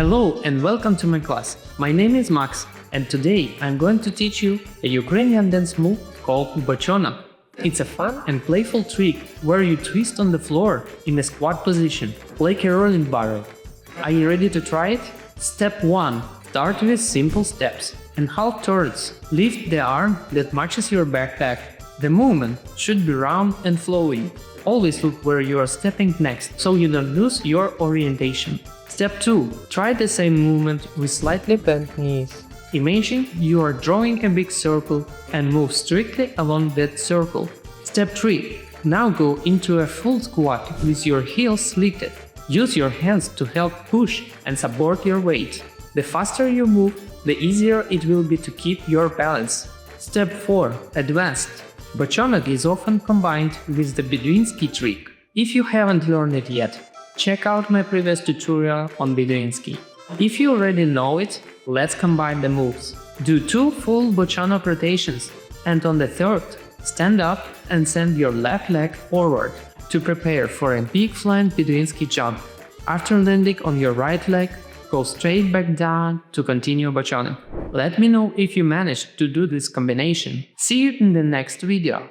Hello and welcome to my class. My name is Max and today I'm going to teach you a Ukrainian dance move called Bochonok. It's a fun and playful trick where you twist on the floor in a squat position, like a rolling barrel. Are you ready to try it? Step 1. Start with simple steps and half turns. Lift the arm that matches your backpack. The movement should be round and flowing. Always look where you are stepping next so you don't lose your orientation. Step 2. Try the same movement with slightly bent knees. Imagine you are drawing a big circle and move strictly along that circle. Step 3. Now go into a full squat with your heels lifted. Use your hands to help push and support your weight. The faster you move, the easier it will be to keep your balance. Step 4. Advanced. Bochonok is often combined with the Beduinskiy trick. If you haven't learned it yet, check out my previous tutorial on Beduinskiy. If you already know it, let's combine the moves. Do 2 full Bochonok rotations, and on the third, stand up and send your left leg forward to prepare for a big flying Beduinskiy jump. After landing on your right leg, go straight back down to continue Bochonok. Let me know if you managed to do this combination. See you in the next video.